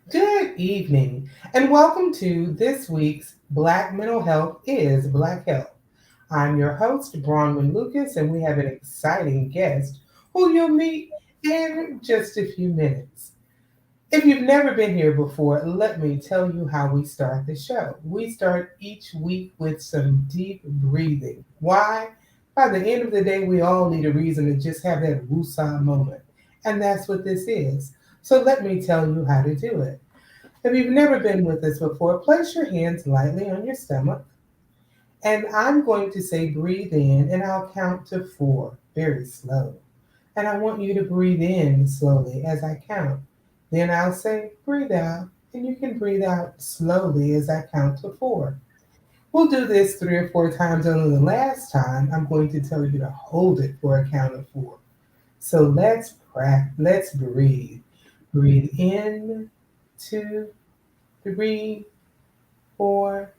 Good evening, and welcome to this week's Black Mental Health is Black Health. I'm your host, Bronwyn Lucas, and we have an exciting guest who you'll meet in just a few minutes. If you've never been here before, let me tell you how we start the show. We start each week with some deep breathing. Why? By the end of the day, we all need a reason to just have that woosah moment. And that's what this is. So let me tell you how to do it. If you've never been with us before, place your hands lightly on your stomach. And I'm going to say breathe in, and I'll count to four very slow. And I want you to breathe in slowly as I count. Then I'll say breathe out, and you can breathe out slowly as I count to four. We'll do this three or four times. Only the last time, I'm going to tell you to hold it for a count of four. So let's practice. Let's breathe. Breathe in, two, three, four,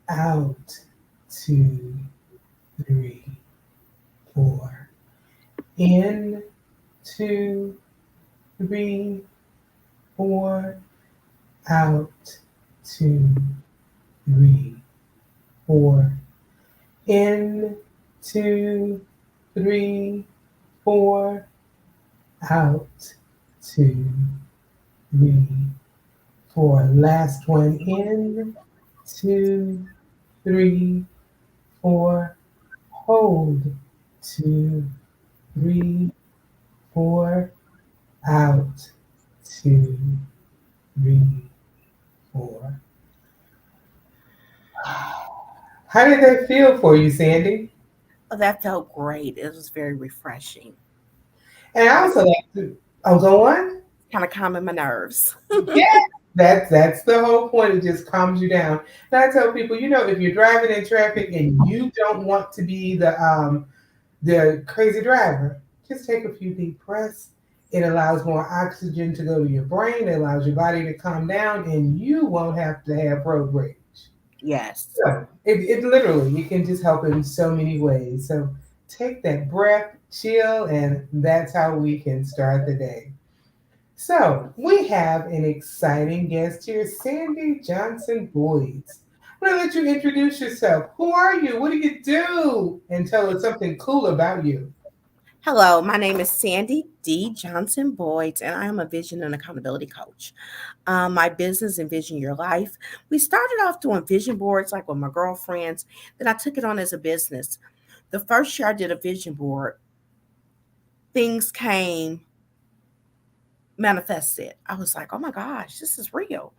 out, two, three, four, in, two, three, four, out, two, three, four, in, two, three, four, out, two, three, four. Last one in, two, three, four. Hold, two, three, four. Out, two, three, four. How did that feel for you, Sandy? Oh, that felt great. It was very refreshing. And I Kind of, also like to, oh, go on. kind of calming my nerves. Yeah, that's the whole point. It just calms you down. And I tell people, if you're driving in traffic and you don't want to be the crazy driver, just take a few deep breaths. It allows more oxygen to go to your brain. It allows your body to calm down, and you won't have to have road rage. Yes. So it literally it can just help in so many ways. So take that breath, chill, and that's how we can start the day. So we have an exciting guest here, Sandi Johnson-Boyds. I'm gonna let you introduce yourself. Who are you? What do you do? And tell us something cool about you. Hello, my name is Sandy D. Johnson Boyds, and I am a vision and accountability coach. My business, Envision Your Life. We started off doing vision boards like with my girlfriends. Then I took it on as a business. The first year I did a vision board, things came manifested. I was like, oh my gosh, this is real.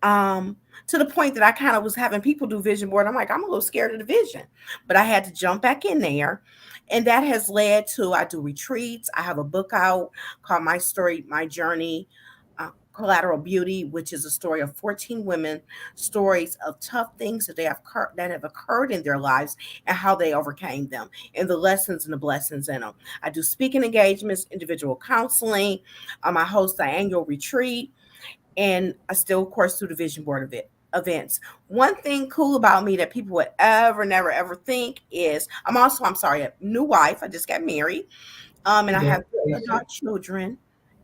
Um, to the point that I kind of was having people do vision board. I'm like, I'm a little scared of the vision, but I had to jump back in there. And that has led to I do retreats. I have a book out called My Story, My Journey, Collateral Beauty, which is a story of 14 women, stories of tough things that have occurred in their lives and how they overcame them, and the lessons and the blessings in them. I do speaking engagements, individual counseling. I host an annual retreat, and I still, of course, do the vision board events. One thing cool about me that people would ever, never, ever think is I'm sorry, a new wife. I just got married. And I have two Congratulations. adult children.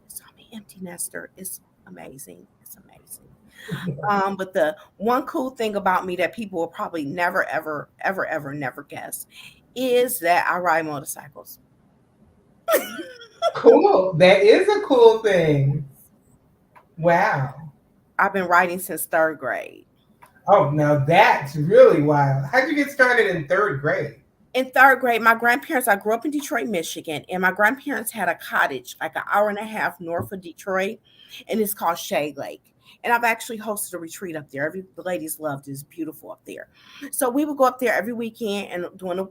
So I'm an empty nester. It's amazing. It's amazing. But the one cool thing about me that people will probably never, ever, ever, ever, never guess is that I ride motorcycles. Cool. That is a cool thing. Wow. I've been riding since third grade. Oh, now that's really wild. How'd you get started in third grade? In third grade, my grandparents, I grew up in Detroit, Michigan, and my grandparents had a cottage like an hour and a half north of Detroit, and it's called Shade Lake. And I've actually hosted a retreat up there. The ladies loved it. It's beautiful up there. So we would go up there every weekend, and during the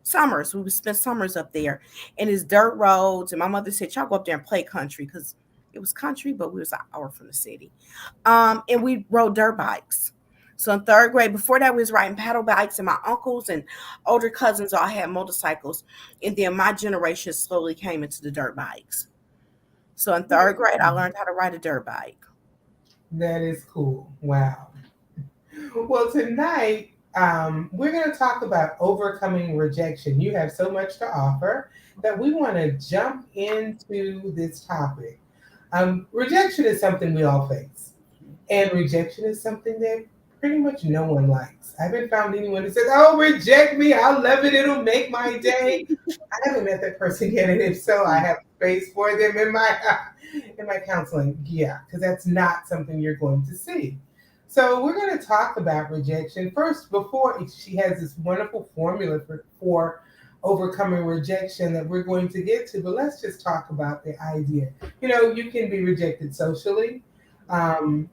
summers, we would spend summers up there. And it's dirt roads. And my mother said, y'all go up there and play country because it was country, but we was an hour from the city. And we rode dirt bikes. So in third grade, before that, we was riding paddle bikes, and my uncles and older cousins all had motorcycles. And then my generation slowly came into the dirt bikes. So in third grade, I learned how to ride a dirt bike. That is cool. Wow. Well, tonight we're going to talk about overcoming rejection. You have so much to offer that we want to jump into this topic. Rejection is something we all face, and rejection is something that pretty much no one likes. I haven't found anyone who says, "Oh, reject me. I'll love it. It'll make my day." I haven't met that person yet, and if so, I have space for them in my in my counseling. Yeah, because that's not something you're going to see. So we're going to talk about rejection first. Before she has this wonderful formula for overcoming rejection that we're going to get to, but let's just talk about the idea. You can be rejected socially. Um,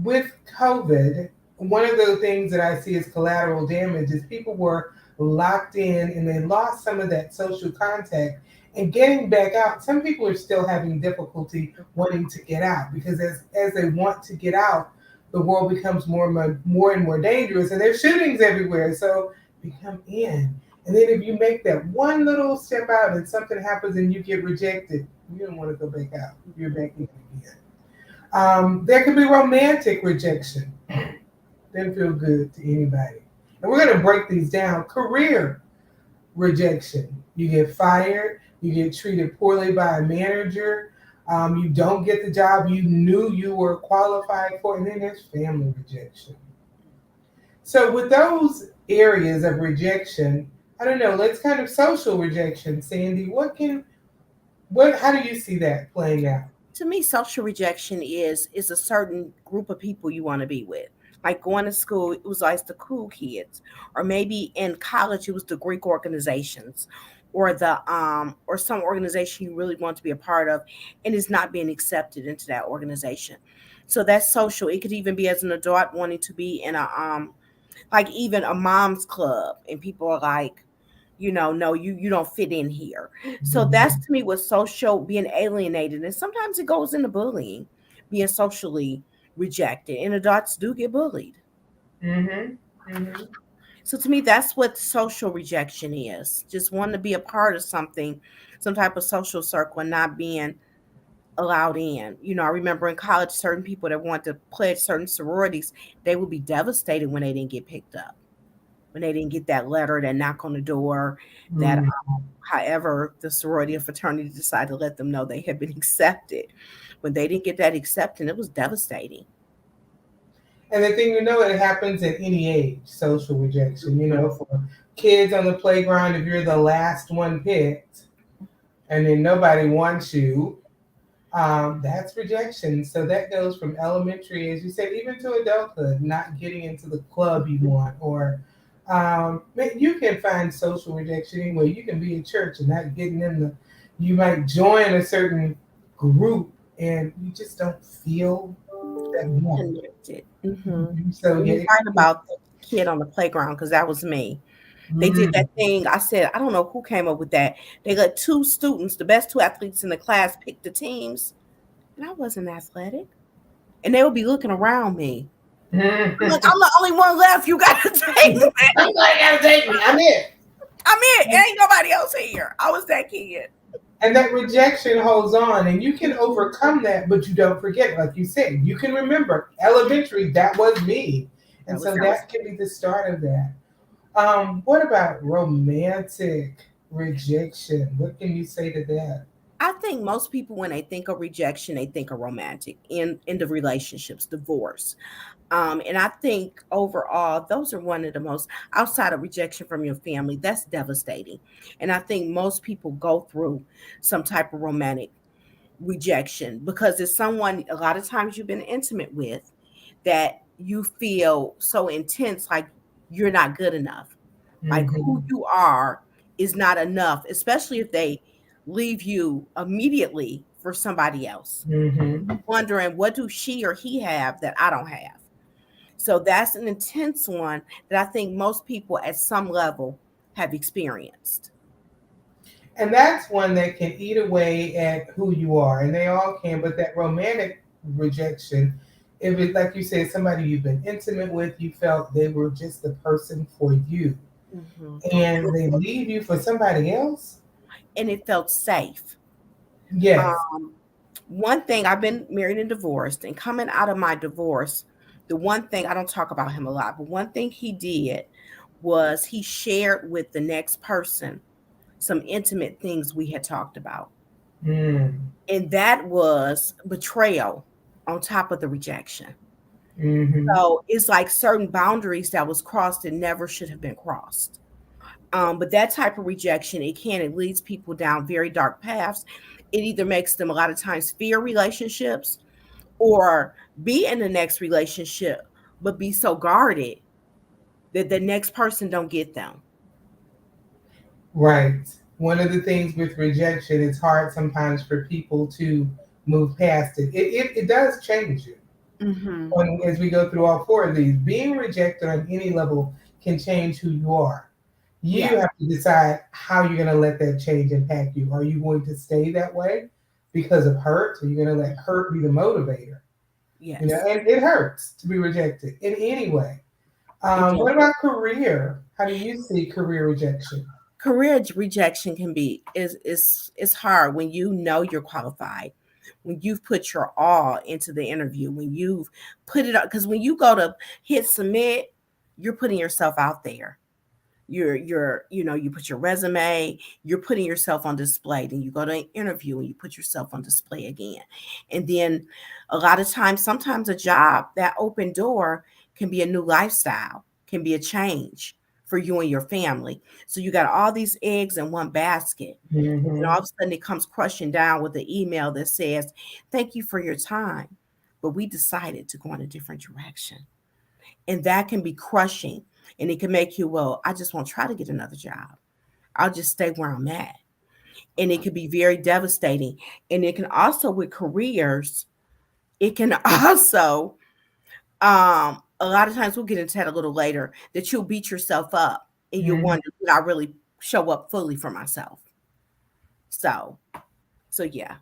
with COVID, one of the things that I see as collateral damage is people were locked in and they lost some of that social contact. And getting back out, some people are still having difficulty wanting to get out because as they want to get out, the world becomes more and more dangerous, and there's shootings everywhere. So become in. And then if you make that one little step out and something happens and you get rejected, you don't want to go back out. You're back in again. There could be romantic rejection. Didn't feel good to anybody. And we're going to break these down. Career rejection. You get fired. You get treated poorly by a manager. You don't get the job you knew you were qualified for. And then there's family rejection. So with those areas of rejection, I don't know. Let's kind of social rejection, Sandy. How do you see that playing out? To me, social rejection is a certain group of people you want to be with. Like going to school, it was always the cool kids, or maybe in college it was the Greek organizations, or or some organization you really want to be a part of, and is not being accepted into that organization. So that's social. It could even be as an adult wanting to be in a like even a mom's club, and people are like, no, you don't fit in here. So that's Mm-hmm. to me what social being alienated, and sometimes it goes into bullying, being socially rejected, and adults do get bullied. Mm-hmm. Mm-hmm. So to me, that's what social rejection is. Just wanting to be a part of something, some type of social circle, and not being allowed in. I remember in college, certain people that want to pledge certain sororities, they would be devastated when they didn't get picked up, when they didn't get that letter, that knock on the door, that however the sorority or fraternity decided to let them know they had been accepted. When they didn't get that acceptance, it was devastating. And the thing it happens at any age, social rejection. Mhm. For kids on the playground, if you're the last one picked and then nobody wants you, that's rejection. So that goes from elementary, as you said, even to adulthood, not getting into the club you want. Or you can find social rejection anyway. You can be in church and not getting in you might join a certain group and you just don't feel that warmth. Connected. Hmm. So And yeah, you're it right can be. about the kid on the playground, because that was me. They did Mm. that thing. I said, I don't know who came up with that. They let two students, the best two athletes in the class, pick the teams, and I wasn't athletic. And they would be looking around me. I'm like, I'm the only one left. You got to take me. I'm glad you gotta take me. I'm it. I'm it. Ain't nobody else here. I was that kid. And that rejection holds on, and you can overcome that, but you don't forget, like you said, you can remember elementary, that was me. And so That was that can be the start of that. What about romantic rejection? What can you say to that? I think most people, when they think of rejection, they think of romantic in the relationships, divorce. And I think overall, those are one of the most, outside of rejection from your family, that's devastating. And I think most people go through some type of romantic rejection, because it's someone a lot of times you've been intimate with, that you feel so intense, like you're not good enough, like who Mm-hmm. you are is not enough, especially if they leave you immediately for somebody else, Mm-hmm. wondering what do she or he have that I don't have. So that's an intense one that I think most people at some level have experienced. And that's one that can eat away at who you are, and they all can. But that romantic rejection, if it's like you said, somebody you've been intimate with, you felt they were just the person for you, Hmm. and they leave you for somebody else. And it felt safe. Yes. Um, One thing, I've been married and divorced, and coming out of my divorce, the one thing, I don't talk about him a lot, but one thing he did was he shared with the next person some intimate things we had talked about. Mm. And that was betrayal on top of the rejection. Mm-hmm. So it's like certain boundaries that was crossed and never should have been crossed. But that type of rejection, it leads people down very dark paths. It either makes them a lot of times fear relationships or be in the next relationship, but be so guarded that the next person don't get them. Right. One of the things with rejection, it's hard sometimes for people to move past it. It does change you. Mm-hmm. As we go through all four of these, being rejected on any level can change who you are. Yeah. You have to decide how you're going to let that change impact you. Are you going to stay that way because of hurt? Are you going to let hurt be the motivator? Yes. And it hurts to be rejected in any way. It does. What about career? How do you see career rejection? Career rejection can be is hard when you know you're qualified, when you've put your all into the interview, when you've put it up, because when you go to hit submit, you're putting yourself out there. You put your resume, you're putting yourself on display. Then you go to an interview and you put yourself on display again. And then a lot of times, sometimes a job, that open door can be a new lifestyle, can be a change for you and your family. So you got all these eggs in one basket. And then Mm-hmm. all of a sudden it comes crushing down with an email that says, "Thank you for your time, but we decided to go in a different direction." And that can be crushing. And it can make you, well, I just won't try to get another job. I'll just stay where I'm at. And it can be very devastating. And it can also, with careers, it can also, a lot of times, we'll get into that a little later, that you'll beat yourself up and you'll Mm-hmm. wonder, did I really show up fully for myself? So, so yeah,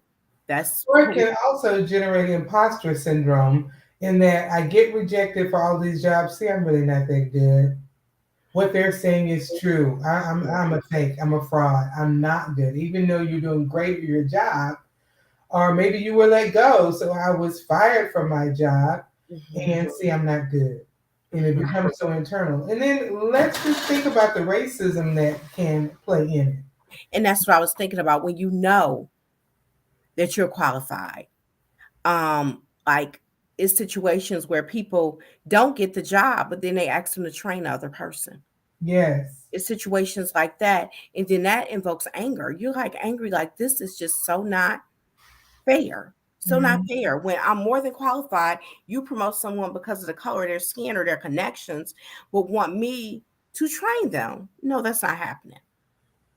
that's Or it career. can also generate imposter syndrome in that I get rejected for all these jobs. See, I'm really not that good. What they're saying is true. I'm a fake. I'm a fraud. I'm not good. Even though you're doing great at your job, or maybe you were let go, so I was fired from my job, Mhm. and see, I'm not good. And it Mhm. becomes so internal. And then let's just think about the racism that can play in it. And that's what I was thinking about, when you know that you're qualified. Like, it's situations where people don't get the job, but then they ask them to train the other person. Yes. It's situations like that. And then that invokes anger. You're like angry, like, this is just so not fair. So not Mhm. fair. When I'm more than qualified, you promote someone because of the color of their skin or their connections, but want me to train them. No, that's not happening.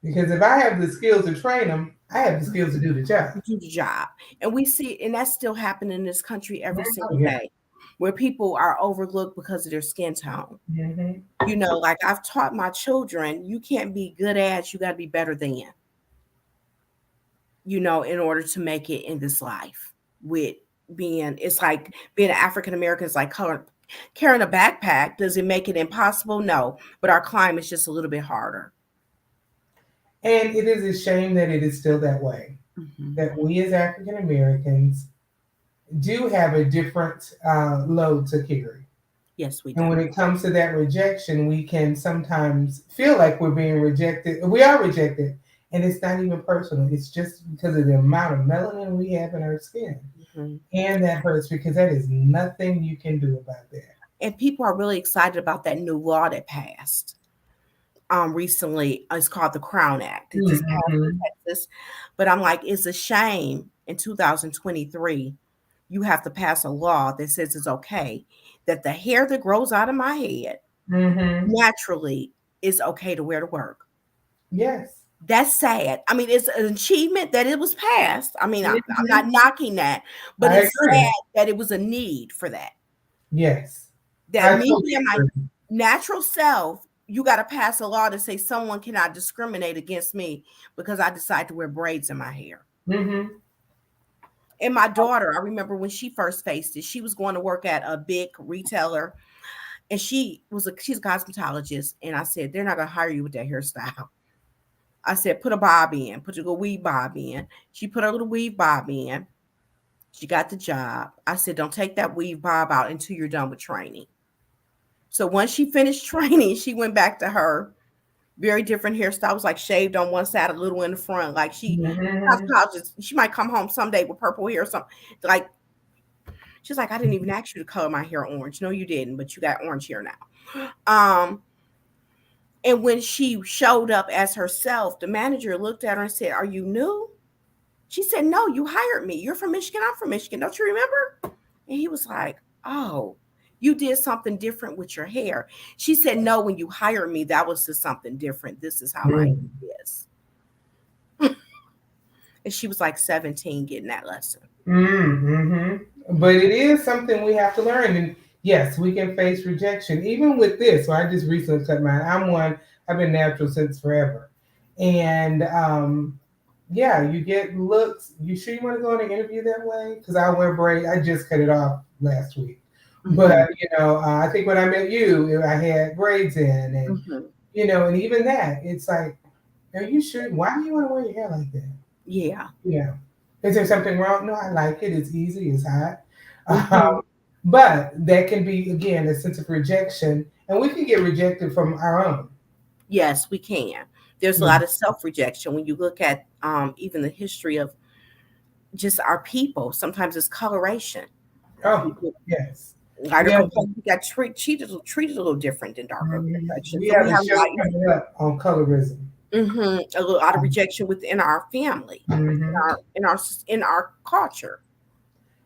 Because if I have the skills to train them, I have the skills to do the job. Do the job. And we see, and that's still happening in this country every Oh, single yeah. day, where people are overlooked because of their skin tone. Hmm. Like, I've taught my children, you can't be good at, you got to be better than, in order to make it in this life. With it's like being African American is like carrying a backpack. Does it make it impossible? No, but our climate's just a little bit harder. And it is a shame that it is still that way. Hmm. That we as African Americans do have a different load to carry. Yes, we do. And when it comes to that rejection, we can sometimes feel like we're being rejected. We are rejected, and it's not even personal. It's just because of the amount of melanin we have in our skin. Hmm. And that hurts because that is nothing you can do about that. And people are really excited about that new law that passed recently. It's called the Crown Act. It just passed Mm-hmm. in Texas. But I'm like, it's a shame in 2023 you have to pass a law that says it's okay that the hair that grows out of my head Mm-hmm. naturally is okay to wear to work. Yes. That's sad. I mean, it's an achievement that it was passed. I mean, I'm Mm-hmm. not knocking that, but I it's agree. sad that it was a need for that. Yes. That I me totally being my agree. natural self, you got to pass a law to say someone cannot discriminate against me because I decide to wear braids in my hair. Mm-hmm. And my daughter, I remember when she first faced it, she was going to work at a big retailer, and she's a cosmetologist. And I said, they're not going to hire you with that hairstyle. I said, put a bob in, put your little weave bob in. She put her little weave bob in. She got the job. I said, don't take that weave bob out until you're done with training. So once she finished training, she went back to her very different hairstyles, like shaved on one side, a little in the front. Like Mm-hmm. she might come home someday with purple hair or something. Like she's like, I didn't even ask you to color my hair orange. No, you didn't, but you got orange hair now. And when she showed up as herself, the manager looked at her and said, "Are you new?" She said, "No, you hired me. You're from Michigan. I'm from Michigan. Don't you remember?" And he was like, "Oh, you did something different with your hair." She said, "No, when you hired me, that was just something different. This is how my hair is." And she was like 17 getting that lesson. Mm-hmm. But it is something we have to learn. And yes, we can face rejection. Even with this, so I just recently cut mine. I've been natural since forever. And yeah, you get looks. You sure you want to go on an interview that way? Because I wear braids. I just cut it off last week. But, Mm-hmm. I think when I met you, I had braids in. And, Mm-hmm. and even that, it's like, are you sure? Why do you want to wear your hair like that? Yeah. Yeah. Is there something wrong? No, I like it. It's easy. It's hot. Mm-hmm. But that can be, again, a sense of rejection. And we can get rejected from our own. Yes, we can. There's a Mm. lot of self rejection when you look at even the history of just our people. Sometimes it's coloration. Oh, People, yes. lighter We have, complexion got treated a little different than darker complexion. we So have we a have show coming up on colorism. a lot of rejection within our family, Mhm. in our culture.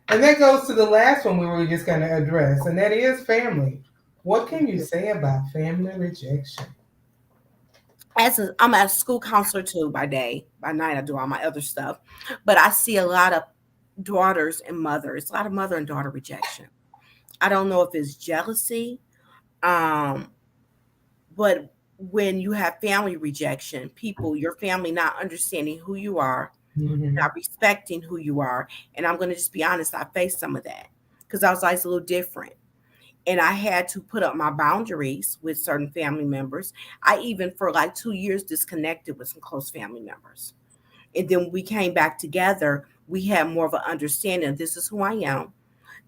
And that goes to the last one we were just going to address, and that is family. What can you say about family rejection? I'm a school counselor too by day. By night I do all my other stuff. But I see a lot of daughters and mothers, a lot of mother and daughter rejection. I don't know if it's jealousy, um, but when you have family rejection, people, your family not understanding who you are, Hmm. not respecting who you are. And I'm going to just be honest, I faced some of that because I was always a little different. And I had to put up my boundaries with certain family members. I even, for like 2 years, disconnected with some close family members. And then we came back together. We had more of an understanding of this is who I am.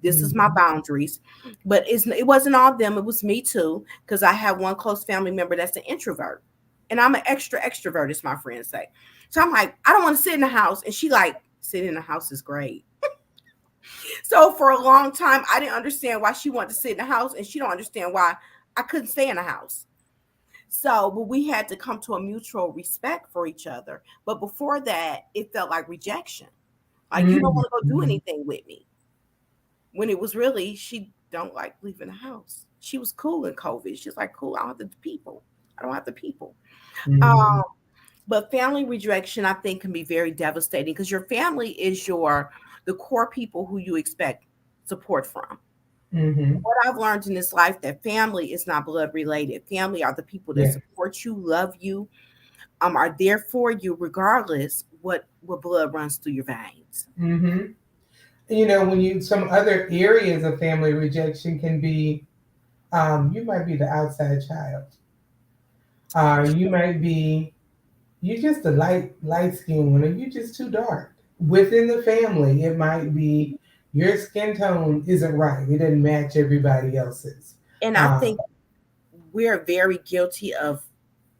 This is my Hmm. boundaries. But it wasn't all them. It was me too. Because I have one close family member that's an introvert. And I'm an extra extrovert, as my friends say. So I'm like, I don't want to sit in the house. And she like, sitting in the house is great. So for a long time, I didn't understand why she wanted to sit in the house. And she don't understand why I couldn't stay in the house. So, but we had to come to a mutual respect for each other. But before that, it felt like rejection. Like you don't want to go do Hmm. anything with me. When it was really she don't like leaving the house. She was cool in COVID. She's like, cool. I don't have the people. I don't have the people. Hmm. Um, but family rejection, I think, can be very devastating because your family is the core people who you expect support from. Hmm. What I've learned in this life that family is not blood related. Family are the people that Yeah. support you, love you, are there for you regardless what blood runs through your veins. Hmm. When some other areas of family rejection can be, you might be the outside child. You might be, you just a light skinned one, or you just too dark. Within the family, it might be your skin tone isn't right. It doesn't match everybody else's. And I Um, think we're very guilty of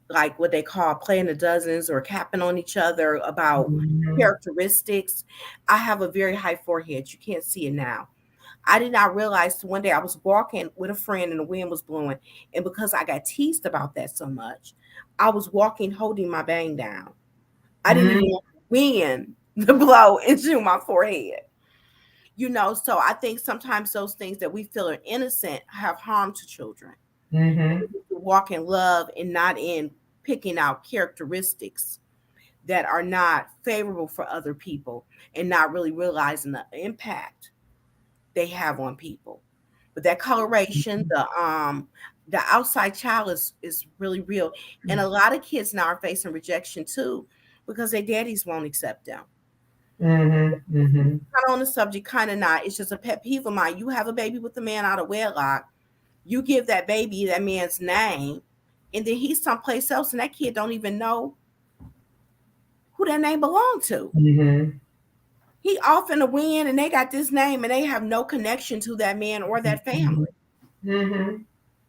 like what they call playing the dozens or capping on each other about mhm. characteristics. I have a very high forehead. You can't see it now. I did not realize one day I was walking with a friend and the wind was blowing. And because I got teased about that so much, I was walking holding my bang down. I didn't even Mhm. want the wind to blow into my forehead. So I think sometimes those things that we feel are innocent have harm to children. Mhm. Walk in love and not in picking out characteristics that are not favorable for other people and not really realizing the impact they have on people. But that coloration, the outside child is really real. And a lot of kids now are facing rejection too because their daddies won't accept them. Mhm. Mhm. Kind of on the subject, kind of not. It's just a pet peeve of mine. You have a baby with a man out of wedlock, you give that baby that man's name, and then he's someplace else, and that kid don't even know who that name belonged to. Mhm. He off in the wind, and they got this name, and they have no connection to that man or that family. Mhm. Mhm.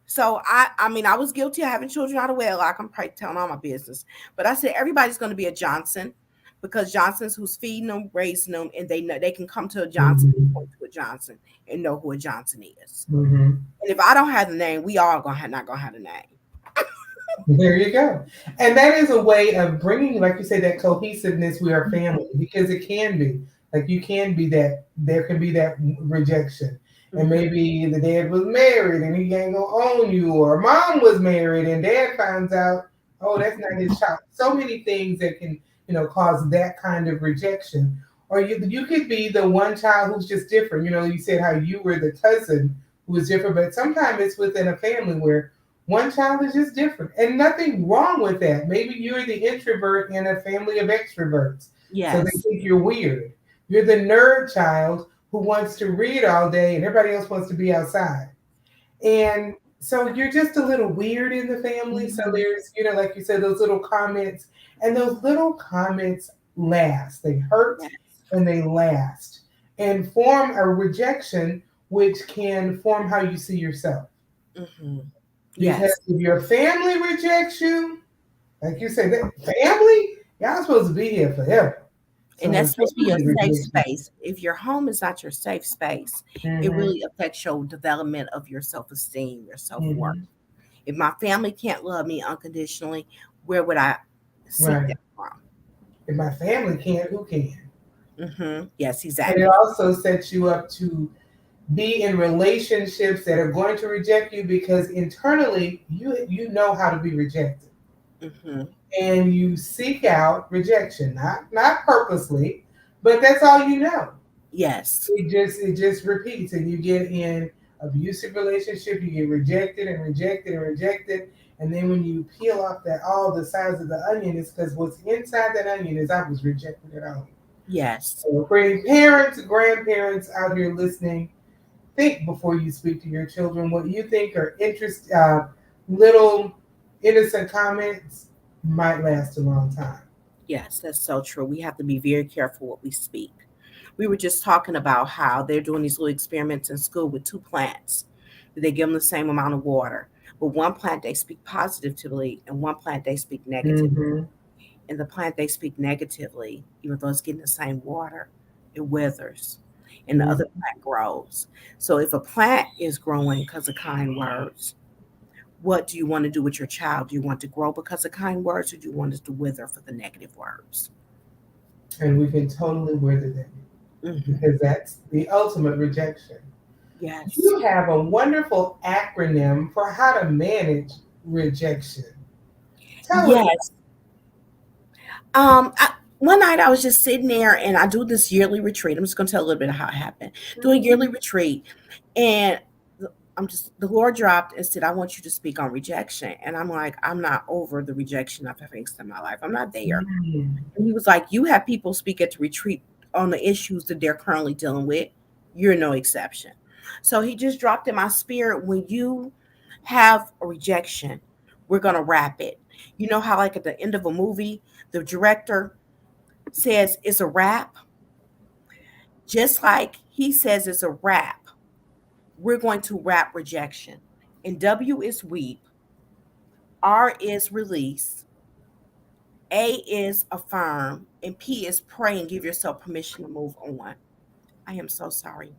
So I mean, I was guilty of having children out of wedlock. I'm probably telling all my business, but I said everybody's going to be a Johnson because Johnson's who's feeding them, raising them, and they know they can come to a Johnson, Hmm. point to a Johnson, and know who a Johnson is. Hmm. And if I don't have the name, we all not gonna have the name. There you go. And that is a way of bringing, like you say, that cohesiveness. We are family because it can be like you can be that. There can be that rejection, and Mm-hmm. maybe the dad was married and he ain't gonna own you, or mom was married and dad finds out, oh, that's not his child. So many things that can cause that kind of rejection. Or you could be the one child who's just different. You said how you were the cousin who was different, but sometimes it's within a family where one child is just different, and nothing wrong with that. Maybe you're the introvert in a family of extroverts, so they Yes. think you're weird. You're the nerd child who wants to read all day, and everybody else wants to be outside. And so you're just a little weird in the family. So Mm-hmm. there's, like you said, those little comments, and those little comments last. They hurt Yes. and they last and form a rejection, which can form how you see yourself. Mm-hmm. Because Yes. if your family rejects you, like you said, that family, y'all supposed to be here forever. So And when that's supposed to be your family safe rejects you, space. If your home is not your safe space, it hmm really affects your development of your self esteem, your self worth. hmm If my family can't love me unconditionally, where would I seek right. that from? If my family can't, who can? Yes, And it exactly. also sets you up to be in relationships that are going to reject you because internally you know how to be rejected. hmm And you seek out rejection, not purposely, but that's all you know. Yes, It just repeats, and you get in abusive relationship, you get rejected and rejected and rejected, and then when you peel off that all the sides of the onion, it's because what's inside that onion is I was rejected at home. yes, So for any parents, grandparents out here listening, think before you speak to your children. What you think are little innocent comments might last a long time. yes, that's so true. We have to be very careful what we speak. We were just talking about how they're doing these little experiments in school with two plants. They give them the same amount of water. But one plant they speak positively, and one plant they speak negatively. Hmm. And the plant they speak negatively, even though it's getting the same water, it withers. And the other Hmm. plant grows. So if a plant is growing because of kind words, what do you want to do with your child? Do you want to grow because of kind words, or do you want it to wither for the negative words? And we can totally wither them hmm because that's the ultimate rejection. Yes. You have a wonderful acronym for how to manage rejection. Tell us. Yes. One night I was just sitting there and I do this yearly retreat. I'm just going to tell a little bit of how it happened. Do a yearly Mhm. retreat, and the Lord dropped and said, I want you to speak on rejection. And I'm like, I'm not over the rejection I've faced in my life. I'm not there. Mm. And he was like, you have people speak at the retreat on the issues that they're currently dealing with. You're no exception. So he just dropped in my spirit, when you have a rejection, we're going to wrap it. You know how, like at the end of a movie, the director says it's a wrap? Just like he says it's a wrap, we're going to wrap rejection. And W is weep, R is release, A is affirm, and P is pray and give yourself permission to move on. I am so sorry.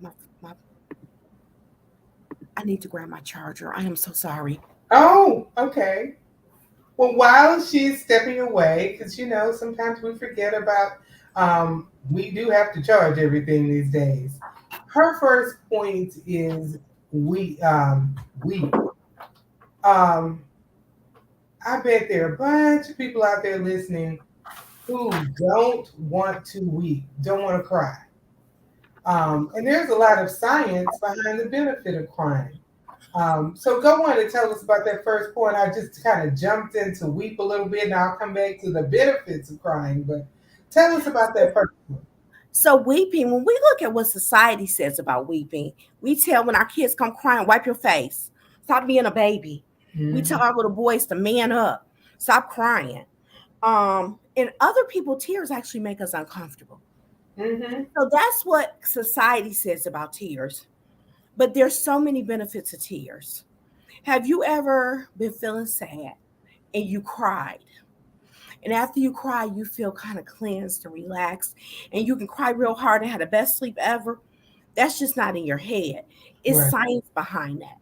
I need to grab my charger. I am so sorry. Oh, okay. Well, while she's stepping away, because sometimes we forget about, we do have to charge everything these days. Her first point is we. Um, I bet there are a bunch of people out there listening who don't want to weep, don't want to cry. And there's a lot of science behind the benefit of crying. So go on and tell us about that first point. I just kind of jumped into weep a little bit, and I'll come back to the benefits of crying. But tell us about that first one. So weeping, when we look at what society says about weeping, we tell when our kids come crying, wipe your face, stop being a baby. We tell Hmm. our little boys to man up, stop crying. And other people, tears actually make us uncomfortable. Hmm. So that's what society says about tears. But there's so many benefits of tears. Have you ever been feeling sad and you cried? And after you cry, you feel kind of cleansed and relaxed, and you can cry real hard and have the best sleep ever. That's just not in your head. It's Right. science behind that.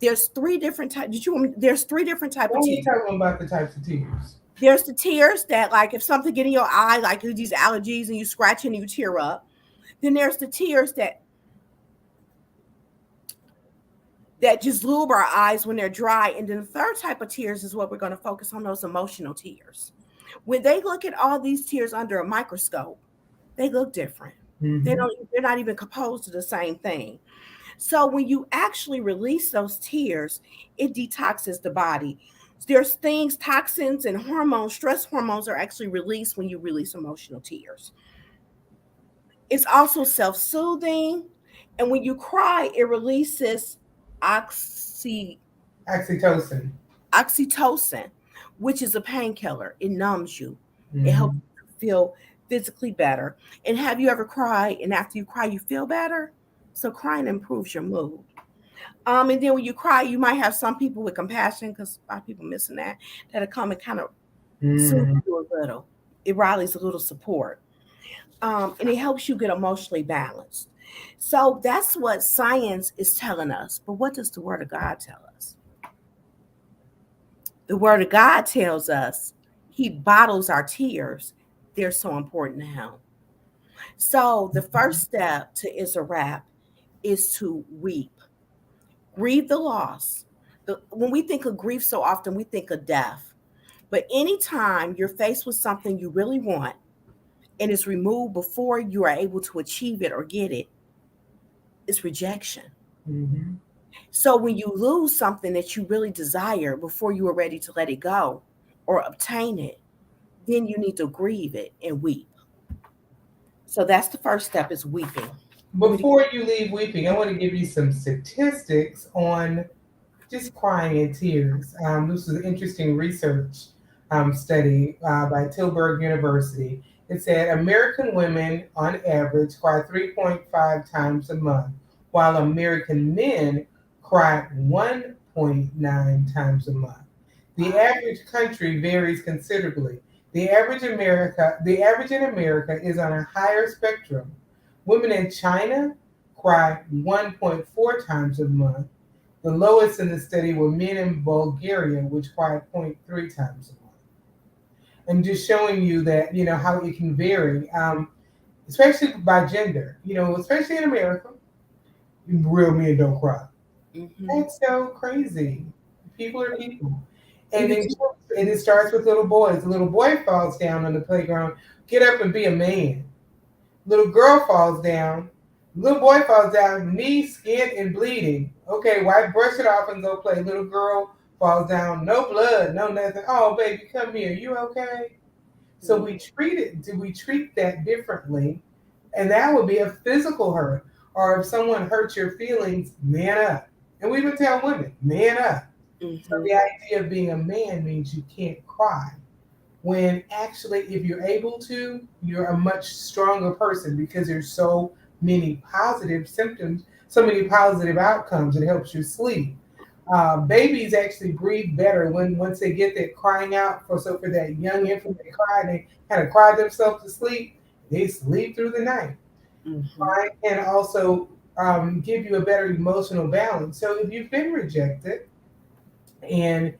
There's three different types. There's three different type Why of are you tears. talking about the types of tears? There's the tears that, like, if something get in your eye, like these allergies, and you scratch and you tear up. Then there's the tears that just lube our eyes when they're dry. And then the third type of tears is what we're going to focus on, those emotional tears. When they look at all these tears under a microscope, they look different. Mm-hmm. They're not even composed of the same thing. So when you actually release those tears, it detoxes the body. There's things, toxins and hormones, stress hormones are actually released when you release emotional tears. It's also self-soothing. And when you cry, it releases oxy Oxytocin. oxytocin, which is a painkiller. It numbs you. It helps Mm-hmm. you feel physically better. And have you ever cried and after you cry you feel better? So crying improves your mood. And then when you cry, you might have some people with compassion, because a lot of people missing that'll come and kind of soothe Mm-hmm. you a little. It rallies a little support. And it helps you get emotionally balanced. So that's what science is telling us. But what does the Word of God tell us? The Word of God tells us He bottles our tears. They're so important to Him. So the first step to is a wrap is to weep, grieve the loss. When we think of grief, so often we think of death. But anytime you're faced with something you really want and it's removed before you are able to achieve it or get it, it's rejection. Mm-hmm. So when you lose something that you really desire before you are ready to let it go or obtain it, then you need to grieve it and weep. So that's the first step, is weeping. You want me Before you leave weeping, I want to give you some statistics on just crying and tears. This was an interesting research study by Tilburg University. It said American women on average cry 3.5 times a month, while American men cry 1.9 times a month. The average country varies considerably. The average in America is on a higher spectrum. Women in China cry 1.4 times a month. The lowest in the study were men in Bulgaria, which cried zero point 0.3 times a month. And just showing you that, how it can vary, especially by gender. Especially in America, real men don't cry. to? That's so crazy. People are people. And And then and it starts with little boys. A little boy falls down on the playground, get up and be a man. Little girl falls down. Little boy falls down, knee, skin, and bleeding. Okay, wipe, brush it off and go play. Little girl falls down, no blood, no nothing. Oh, baby, come here. You okay? So we treat that differently, and that would be a physical hurt. Or if someone hurts your feelings, man up. And we would tell women, man up. So mm-hmm. the idea of being a man means you can't cry. When actually, if you're able to, you're a much stronger person because there's so many positive symptoms, so many positive outcomes. It helps you sleep. Babies actually breathe better when once they get that crying out for that young infant they cry, they kind of cry themselves to sleep. They sleep through the night. Mm-hmm. Crying can also give you a better emotional balance. So if you've been rejected and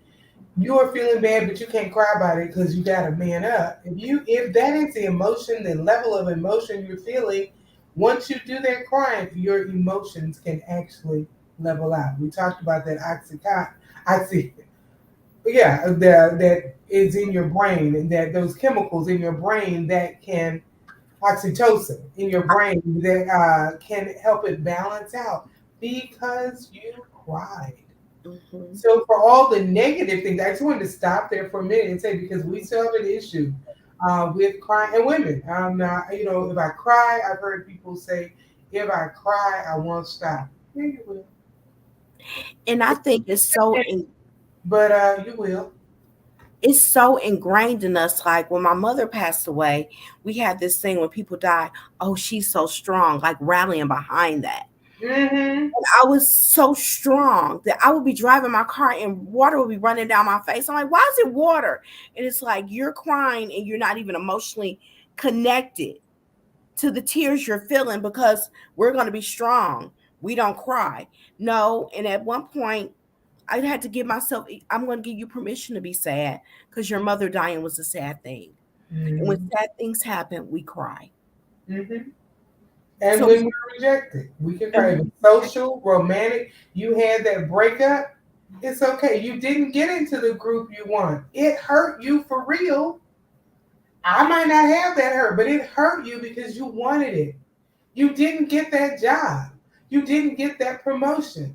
you are feeling bad, but you can't cry about it because you got to man up. If that is the emotion, the level of emotion you're feeling, once you do that crying, your emotions can actually level out. We talked about that oxy, yeah, that is in your brain, and that those chemicals in your brain that can oxytocin in your brain that can help it balance out because you cried. Mm-hmm. So for all the negative things, I just wanted to stop there for a minute and say because we still have an issue with crying and women. If I cry, I've heard people say, if I cry, I won't stop. Yeah, you will. And I think But you will. it's so ingrained in us. Like when my mother passed away, we had this thing when people die, oh, she's so strong, like rallying behind that. Mm-hmm. I was so strong that I would be driving my car and water would be running down my face. I'm like, why is it water? And it's like you're crying and you're not even emotionally connected to the tears you're feeling because we're going to be strong. We don't cry. No. And at one point, I had to give myself, I'm going to give you permission to be sad because your mother dying was a sad thing. And when Mm-hmm. sad things happen, we cry. Mm-hmm. And So when we're rejected, we can cry. If it's social, romantic, you had that breakup, it's okay. You didn't get into the group you want. It hurt you for real. I might not have that hurt, but it hurt you because you wanted it. You didn't get that job. You didn't get that promotion.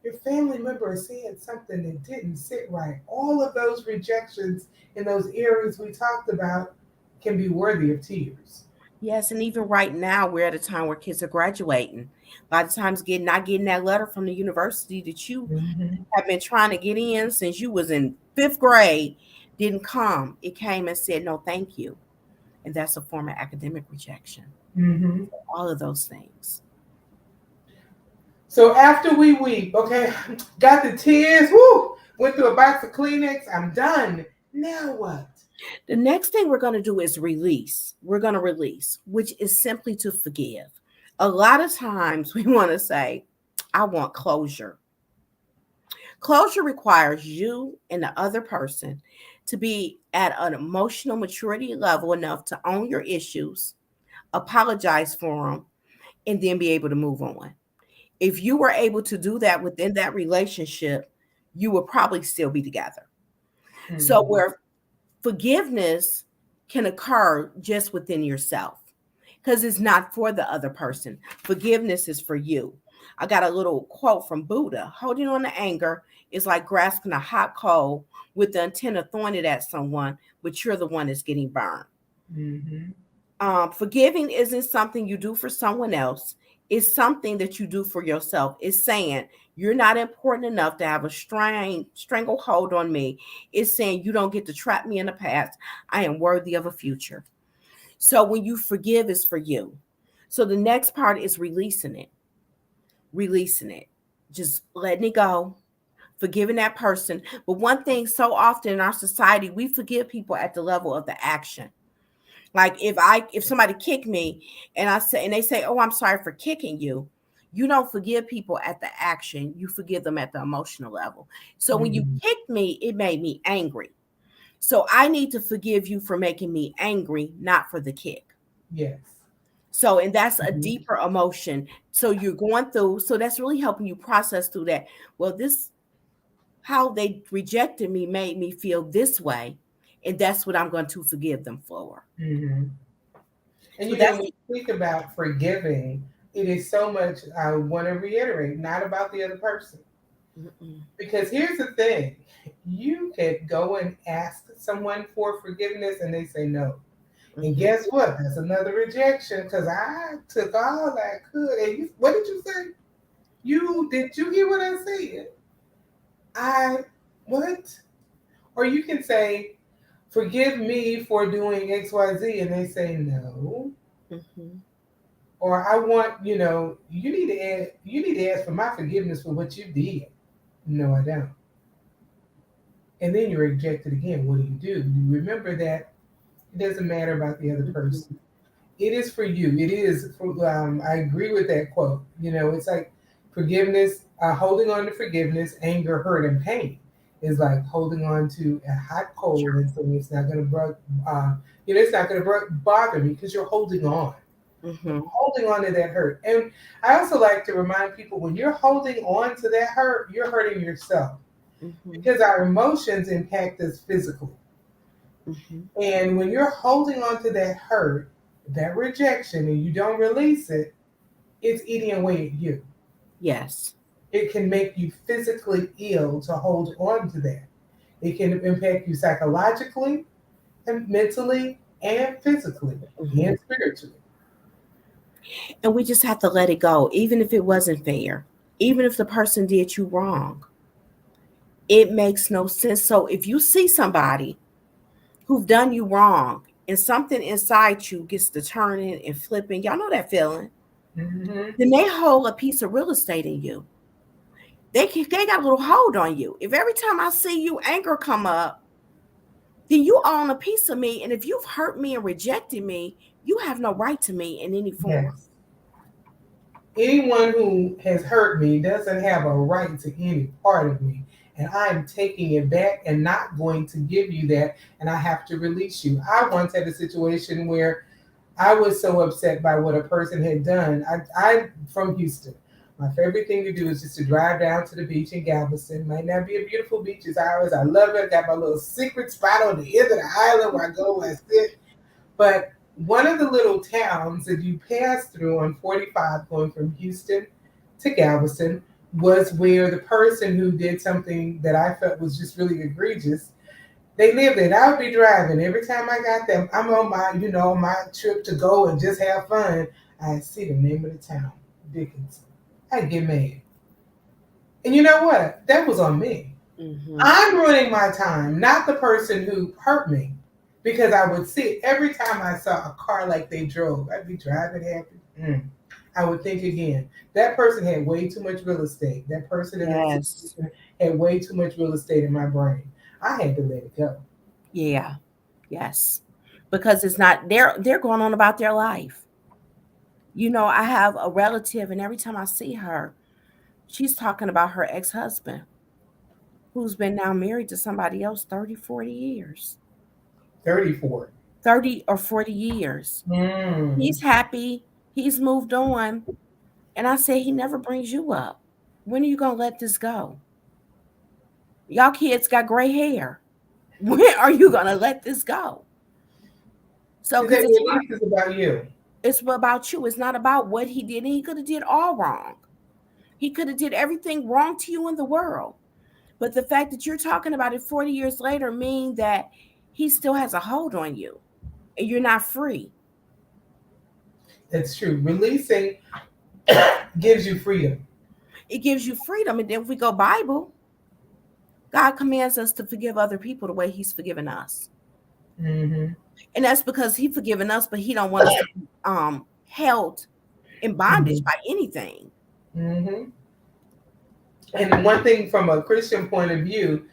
Your family member said something that didn't sit right. All of those rejections in those areas we talked about can be worthy of tears. yes, and even right now, we're at a time where kids are graduating. A lot of times, not getting that letter from the university that you Mm-hmm. have been trying to get in since you was in fifth grade didn't come. It came and said no, thank you, and that's a form of academic rejection. Mm-hmm. All of those things. So after we weep, okay, got the tears, whoo, went through a box of Kleenex, I'm done. Now what? The next thing we're going to do is release. We're going to release, which is simply to forgive. A lot of times we want to say, I want closure. Closure requires you and the other person to be at an emotional maturity level enough to own your issues, apologize for them, and then be able to move on. If you were able to do that within that relationship, you would probably still be together. So, Mm-hmm. where forgiveness can occur just within yourself because it's not for the other person. Forgiveness is for you. I got a little quote from Buddha: holding on to anger is like grasping a hot coal with the intent of throwing it at someone, but you're the one that's getting burned. Mm-hmm. Forgiving isn't something you do for someone else. It's something that you do for yourself. It's saying you're not important enough to have a stranglehold on me. It's saying you don't get to trap me in the past. I am worthy of a future. So when you forgive, it's for you. So the next part is releasing it, releasing it, just letting it go, forgiving that person. But one thing, so often in our society, we forgive people at the level of the action. Like if somebody kicked me and I say and they say, "Oh, I'm sorry for kicking you." You don't forgive people at the action. You forgive them at the emotional level. So when you Mm-hmm. kicked me, it made me angry. So I need to forgive you for making me angry, not for the kick. Yes. So and that's a Mm-hmm. deeper emotion. So you're going through, so that's really helping you process through that. Well, this how they rejected me made me feel this way, and that's what I'm going to forgive them for. Mm-hmm. And So you know, that's when you think about forgiving, it is so much, I want to reiterate, not about the other person. mm-mm. Because here's the thing, you could go and ask someone for forgiveness and they say no. And Mhm. guess what? That's another rejection because I took all I could. And you, what did you say? Did you hear what I said? I what? Or you can say, forgive me for doing XYZ, and they say no. Mhm. Or I want, you need to ask for my forgiveness for what you did. No, I don't. And then you're rejected again. What do? You remember that it doesn't matter about the other Mhm. person. It is for you. It is for, I agree with that quote. You know, it's like forgiveness, holding on to forgiveness, anger, hurt, and pain is like holding on to a hot coal and saying it's not going to, it's not going to bother me because you're holding on. You're Mhm. holding on to that hurt. And I also like to remind people when you're holding on to that hurt, you're hurting yourself Mhm. because our emotions impact us physically. Mhm. And when you're holding on to that hurt, that rejection, and you don't release it, it's eating away at you. Yes. It can make you physically ill to hold on to that. It can impact you psychologically and mentally and physically Mhm. and spiritually. And we just have to let it go, even if it wasn't fair, even if the person did you wrong. It makes no sense. So if you see somebody who've done you wrong and something inside you gets to turning and flipping, y'all know that feeling. Mm-hmm. then they hold a piece of real estate in you. They got a little hold on you. If every time I see you anger come up, then you own a piece of me. And if you've hurt me and rejected me, you have no right to me in any form. Yes. Anyone who has hurt me doesn't have a right to any part of me. And I'm taking it back and not going to give you that. And I have to release you. I once had a situation where I was so upset by what a person had done. I'm from Houston. My favorite thing to do is just to drive down to the beach in Galveston. Might not be a beautiful beach as ours. I love it. I got my little secret spot on the end of the island where I go and I sit. But one of the little towns that you pass through on 45 going from Houston to Galveston was where the person who did something that I felt was just really egregious, they lived there. I would be driving every time I got them. I'm on my, my trip to go and just have fun. I see the name of the town, Dickinson. I get mad. And you know what? That was on me. Mm-hmm. I'm ruining my time, not the person who hurt me. Because I would see every time I saw a car like they drove, I'd be driving happy. I would think again, that person had way too much real estate. That person in that Yes. situation had way too much real estate in my brain. I had to let it go. Yeah. Yes. Because it's not they're going on about their life. I have a relative and every time I see her, she's talking about her ex-husband who's been now married to somebody else 30, 40 years. 34. 30 or 40 years. Mm. He's happy. He's moved on. And I say he never brings you up. When are you going to let this go? Y'all kids got gray hair. When are you going to let this go? So, Because because release is about you. it's about you. It's not about what he did. And he could have did all wrong. He could have did everything wrong to you in the world. But the fact that you're talking about it 40 years later means that he still has a hold on you and you're not free. That's true. Releasing gives you freedom. It gives you freedom. And then if we go Bible, God commands us to forgive other people the way he's forgiven us. Mm-hmm. And that's because he forgiven us, but he don't want us to be held in bondage by anything. Mm-hmm. And one thing from a Christian point of view,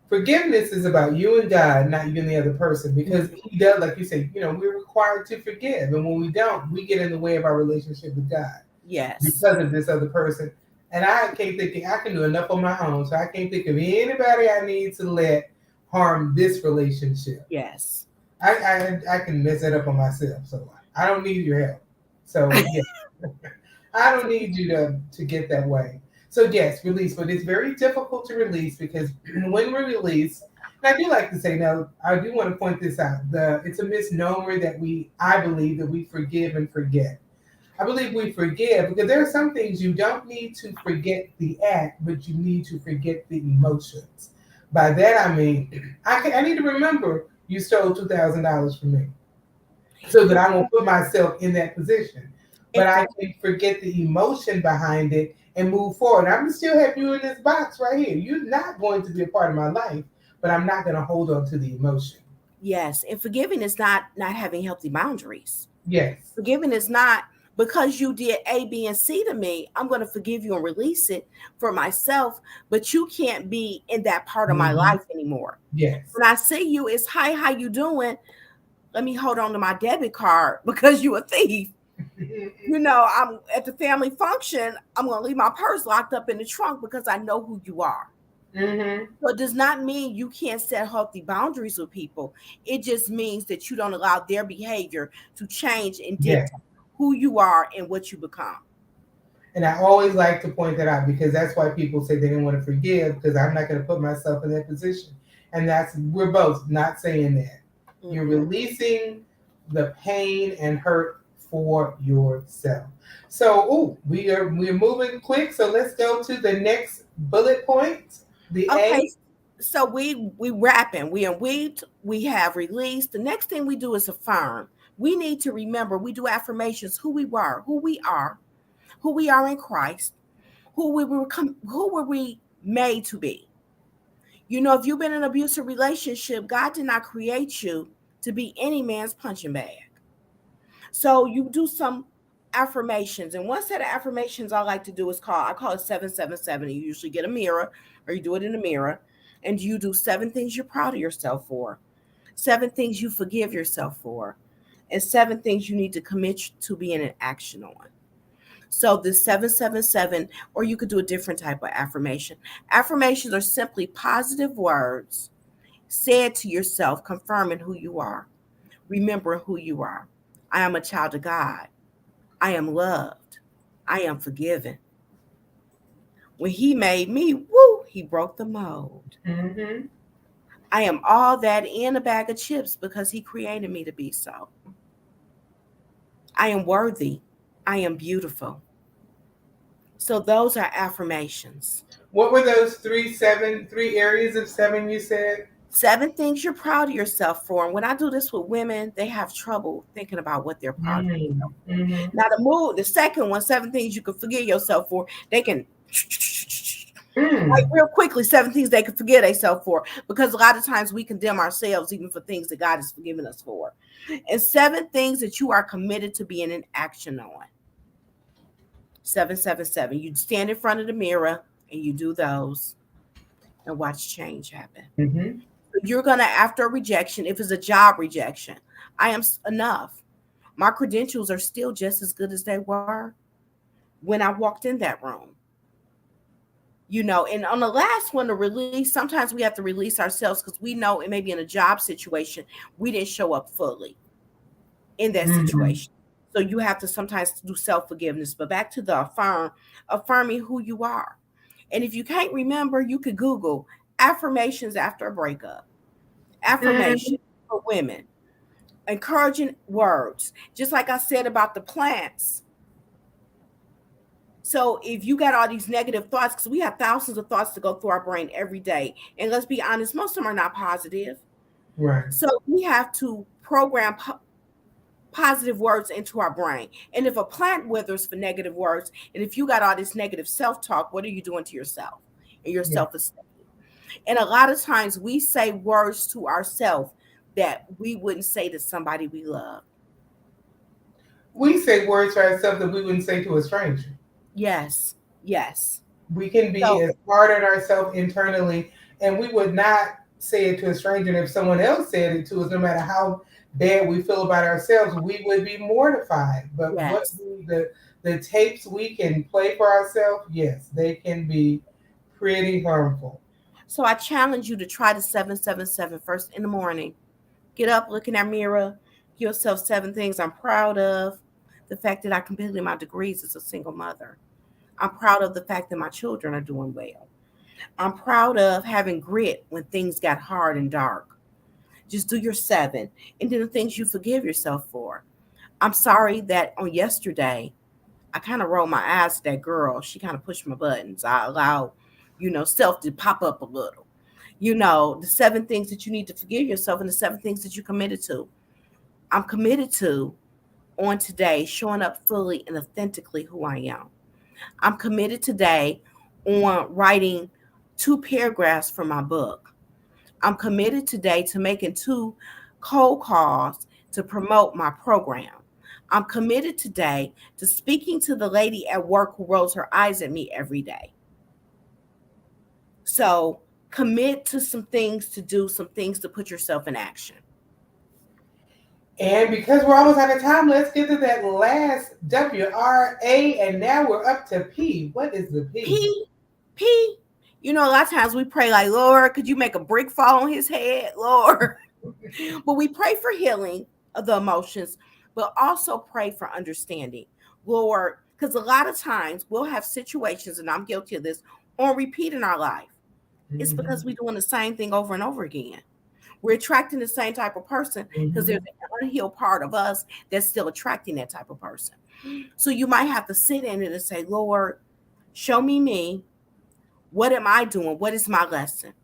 forgiveness is about you and God, not you and the other person. Because he does, like you say, we're required to forgive. And when we don't, we get in the way of our relationship with God Yes. because of this other person. And I can't think, I can do enough on my own. So I can't think of anybody I need to let harm this relationship. Yes. I can mess it up on myself. So I don't need your help. So yeah. I don't need you to get that way. So yes, release, but it's very difficult to release because when we release, and I do like to say now, I do want to point this out. It's a misnomer that I believe that we forgive and forget. I believe we forgive because there are some things you don't need to forget the act, but you need to forget the emotions. By that I mean I need to remember you stole $2,000 from me so that I won't put myself in that position. But And I can forget the emotion behind it and move forward. I'm gonna still have you in this box right here. You're not going to be a part of my life, but I'm not going to hold on to the emotion. yes, and forgiving is not having healthy boundaries. Yes. Forgiving is not because you did A, B, and C to me, I'm going to forgive you and release it for myself, but you can't be in that part of my Mm-hmm. life anymore. Yes. When I see you, it's hi, how you doing? Let me hold on to my debit card because you a thief. I'm at the family function. I'm going to leave my purse locked up in the trunk because I know who you are. Mm-hmm. So it does not mean you can't set healthy boundaries with people. It just means that you don't allow their behavior to change and Yes. dictate who you are and what you become. And I always like to point that out because that's why people say they didn't want to forgive because I'm not going to put myself in that position. And we're both not saying that. You're Mm-mm. releasing the pain and hurt for yourself. So, we're moving quick. So let's go to the next bullet point. The Okay, A. so we wrapping. We have released. The next thing we do is affirm. We need to remember we do affirmations who we were, who we are in Christ, who were we made to be. If you've been in an abusive relationship, God did not create you to be any man's punching bag. So you do some affirmations. And one set of affirmations I like to do is I call it 777. You usually get a mirror or you do it in a mirror and you do 7 things you're proud of yourself for, 7 things you forgive yourself for, and 7 things you need to commit to being in action on. So the 777, or you could do a different type of affirmation. Affirmations are simply positive words said to yourself, confirming who you are, remembering who you are. I am a child of God. I am loved. I am forgiven. When he made me, woo, he broke the mold. Mm-hmm. I am all that in a bag of chips because he created me to be so. I am worthy. I am beautiful. So those are affirmations. What were those three areas of seven you said? 7 things you're proud of yourself for. And when I do this with women, they have trouble thinking about what they're proud of themselves for. Mm-hmm. Now the second one, 7 things you can forgive yourself for, they can like real quickly, 7 things they can forgive themselves for, because a lot of times we condemn ourselves even for things that God has forgiven us for. And 7 things that you are committed to being in action on. 777. You stand in front of the mirror and you do those and watch change happen. Mm-hmm. You're gonna, after a rejection, if it's a job rejection, I am enough. My credentials are still just as good as they were when I walked in that room. And on the last one, to release, sometimes we have to release ourselves because we know it may be in a job situation, we didn't show up fully in that Mm-hmm. situation. So you have to sometimes do self-forgiveness. But back to the affirming who you are. And if you can't remember, you could Google affirmations after a breakup, Mm-hmm. affirmation for women, encouraging words, just like I said about the plants. So if you got all these negative thoughts, because we have thousands of thoughts to go through our brain every day, and let's be honest, most of them are not positive. Right. So we have to program positive words into our brain. And if a plant withers for negative words, and if you got all this negative self-talk, what are you doing to yourself and your Yeah. self-esteem? And a lot of times we say words to ourselves that we wouldn't say to somebody we love. We say words to ourselves that we wouldn't say to a stranger. Yes, yes. We can be So as hard on ourselves internally, and we would not say it to a stranger. And if someone else said it to us, no matter how bad we feel about ourselves, we would be mortified. But yes. the tapes we can play for ourselves, yes, they can be pretty harmful. So I challenge you to try the 777 first in the morning. Get up, look in that mirror, give yourself 7 things I'm proud of. The fact that I completed my degrees as a single mother. I'm proud of the fact that my children are doing well. I'm proud of having grit when things got hard and dark. Just do your 7. And then the things you forgive yourself for. I'm sorry that on yesterday, I kind of rolled my eyes to that girl. She kind of pushed my buttons. I allowed, self to pop up a little. The 7 things that you need to forgive yourself and the 7 things that you committed to. I'm committed to on today showing up fully and authentically who I am. I'm committed today on writing 2 paragraphs for my book. I'm committed today to making 2 cold calls to promote my program. I'm committed today to speaking to the lady at work who rolls her eyes at me every day. So commit to some things to do, some things to put yourself in action. And because we're almost out of time, let's get to that last WRA, and now we're up to P. What is the P? P, P. A lot of times we pray like, Lord, could you make a brick fall on his head, Lord? But we pray for healing of the emotions, but also pray for understanding, Lord, because a lot of times we'll have situations, and I'm guilty of this, on repeat in our life. It's Mm-hmm. because we're doing the same thing over and over again. We're attracting the same type of person because there's Mm-hmm. an unhealed part of us that's still attracting that type of person. So you might have to sit in it and say, Lord, show me. What am I doing? What is my lesson?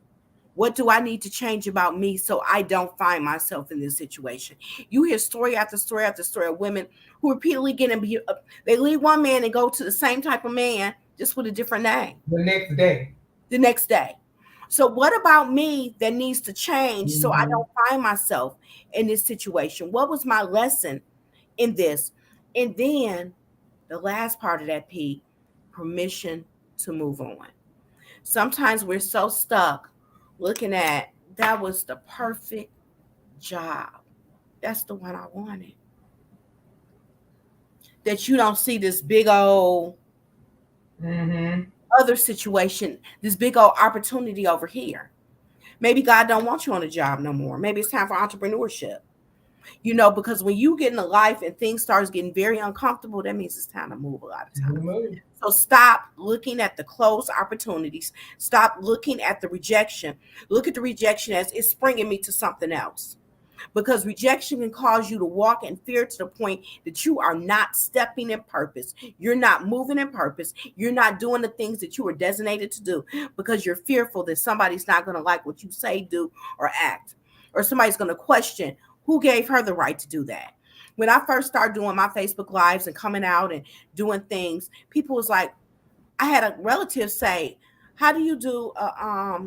What do I need to change about me so I don't find myself in this situation? You hear story after story after story of women who repeatedly they leave one man and go to the same type of man just with a different name The next day. the next day. So what about me that needs to change so I Mm-hmm. don't find myself in this situation? What was my lesson in this? And then The last part of that P, permission to move on. Sometimes we're so stuck looking at that was the perfect job. That's the one I wanted. That you don't see this big old Mm-hmm. other situation, this big old opportunity over here. Maybe God don't want you on a job no more. Maybe it's time for entrepreneurship. Because when you get in a life and things starts getting very uncomfortable, that means it's time to move a lot of times. So stop looking at the closed opportunities. Stop looking at the rejection. Look at the rejection as it's bringing me to something else. Because rejection can cause you to walk in fear to the point that you are not stepping in purpose. You're not moving in purpose. You're not doing the things that you were designated to do because you're fearful that somebody's not going to like what you say, do, or act. Or somebody's going to question who gave her the right to do that. When I first started doing my Facebook Lives and coming out and doing things, people was like, I had a relative say, how do you do a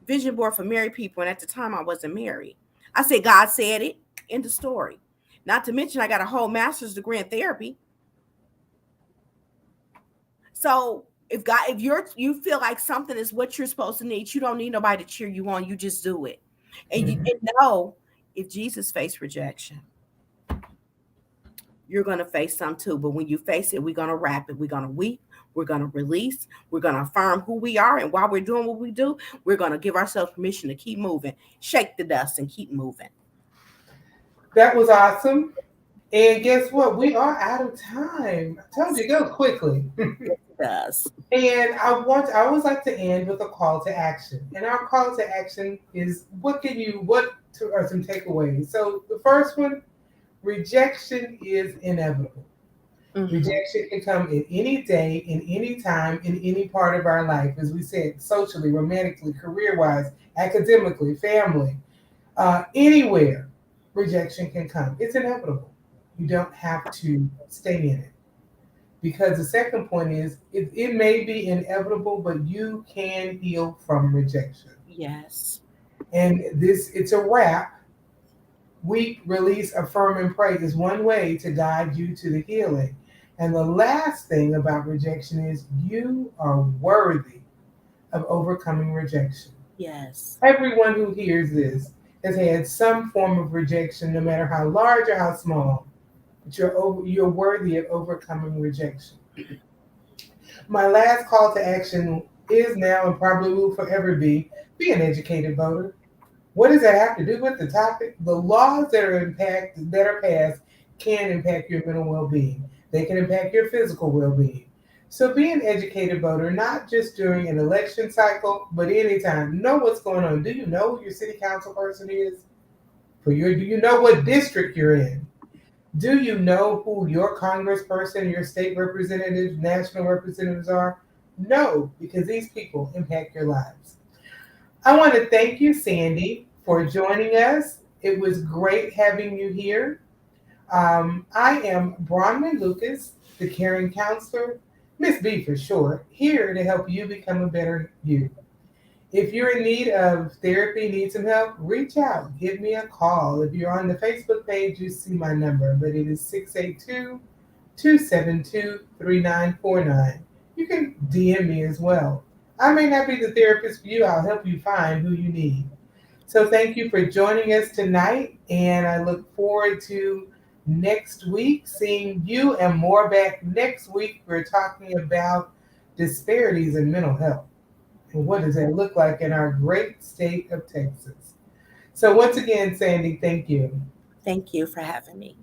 vision board for married people? And at the time I wasn't married. I said, God said it. End of story. Not to mention, I got a whole master's degree in therapy. So if you feel like something is what you're supposed to need, you don't need nobody to cheer you on. You just do it. And you know, if Jesus faced rejection, you're going to face some too. But when you face it, we're going to wrap it. We're going to weep. We're going to release. We're going to affirm who we are. And while we're doing what we do, we're going to give ourselves permission to keep moving, shake the dust, and keep moving. That was awesome. And guess what? We are out of time. I told you, go quickly. It does. And I always like to end with a call to action. And our call to action is what are some takeaways? So the first one, rejection is inevitable. Mm-hmm. Rejection can come at any day, in any time, in any part of our life. As we said, socially, romantically, career-wise, academically, family, anywhere, rejection can come. It's inevitable. You don't have to stay in it. Because the second point is, it may be inevitable, but you can heal from rejection. Yes. And it's a wrap. Weep, release, affirm, and pray is one way to guide you to the healing. And the last thing about rejection is you are worthy of overcoming rejection. Yes. Everyone who hears this has had some form of rejection, no matter how large or how small. But you're worthy of overcoming rejection. My last call to action is now and probably will forever be an educated voter. What does that have to do with the topic? The laws that are passed can impact your mental well-being. They can impact your physical well-being. So be an educated voter, not just during an election cycle, but anytime. Know what's going on. Do you know who your city council person is? Do you know what district you're in? Do you know who your congressperson, your state representatives, national representatives are? No, because these people impact your lives. I want to thank you, Sandi, for joining us. It was great having you here. I am Bronwyn Lucas, the caring counselor, Miss B for short, here to help you become a better you. If you're in need of therapy, need some help, reach out. Give me a call. If you're on the Facebook page, you see my number, but it is 682-272-3949. You can DM me as well. I may not be the therapist for you. I'll help you find who you need. So thank you for joining us tonight, and I look forward to next week seeing you and more back next week. We're talking about disparities in mental health. And what does that look like in our great state of Texas? So once again, Sandi, thank you. Thank you for having me.